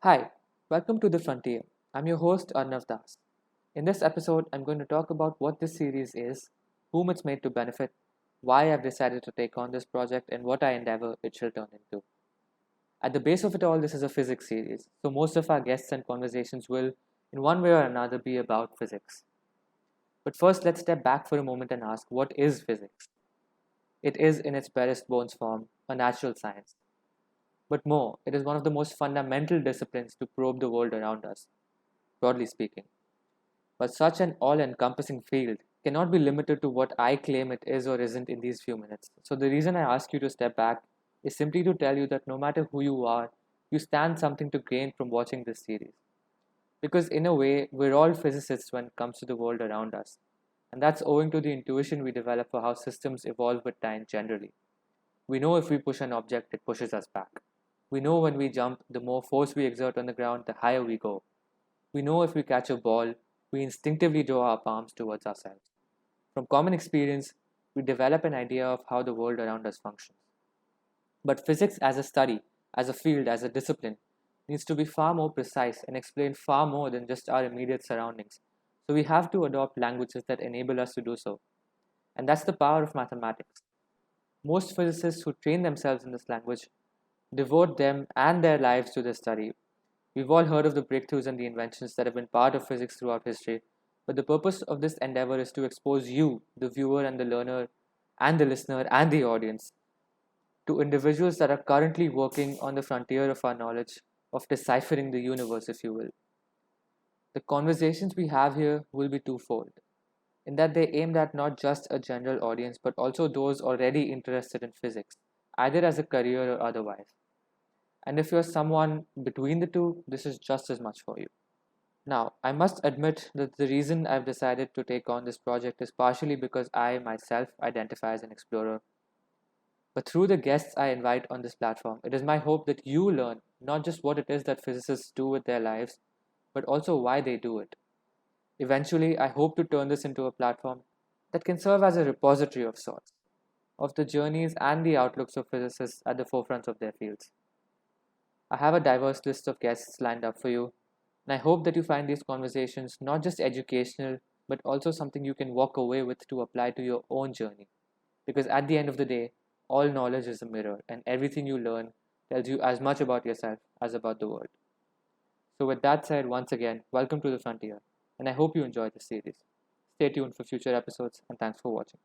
Hi, welcome to The Frontier. I'm your host Arnav Das. In this episode, I'm going to talk about what this series is, whom it's made to benefit, why I've decided to take on this project, and what I endeavor it shall turn into. At the base of it all, this is a physics series, so most of our guests and conversations will, in one way or another, be about physics. But first, let's step back for a moment and ask, what is physics? It is, in its barest bones form, a natural science. But more, it is one of the most fundamental disciplines to probe the world around us, broadly speaking. But such an all encompassing field cannot be limited to what I claim it is or isn't in these few minutes. So, the reason I ask you to step back is simply to tell you that no matter who you are, you stand something to gain from watching this series. Because, in a way, we're all physicists when it comes to the world around us. And that's owing to the intuition we develop for how systems evolve with time generally. We know if we push an object, it pushes us back. We know when we jump, the more force we exert on the ground, the higher we go. We know if we catch a ball, we instinctively draw our palms towards ourselves. From common experience, we develop an idea of how the world around us functions. But physics as a study, as a field, as a discipline, needs to be far more precise and explain far more than just our immediate surroundings. So we have to adopt languages that enable us to do so. And that's the power of mathematics. Most physicists who train themselves in this language devote them and their lives to this study. We've all heard of the breakthroughs and the inventions that have been part of physics throughout history, but the purpose of this endeavor is to expose you, the viewer and the learner, and the listener and the audience, to individuals that are currently working on the frontier of our knowledge, of deciphering the universe, if you will. The conversations we have here will be twofold, in that they aimed at not just a general audience, but also those already interested in physics, either as a career or otherwise. And if you're someone between the two, this is just as much for you. Now, I must admit that the reason I've decided to take on this project is partially because I myself identify as an explorer. But through the guests I invite on this platform, it is my hope that you learn not just what it is that physicists do with their lives, but also why they do it. Eventually, I hope to turn this into a platform that can serve as a repository of sorts, of the journeys and the outlooks of physicists at the forefront of their fields. I have a diverse list of guests lined up for you, and I hope that you find these conversations not just educational, but also something you can walk away with to apply to your own journey. Because at the end of the day, all knowledge is a mirror, and everything you learn tells you as much about yourself as about the world. So, with that said, once again, welcome to the frontier, and I hope you enjoy this series. Stay tuned for future episodes, and thanks for watching.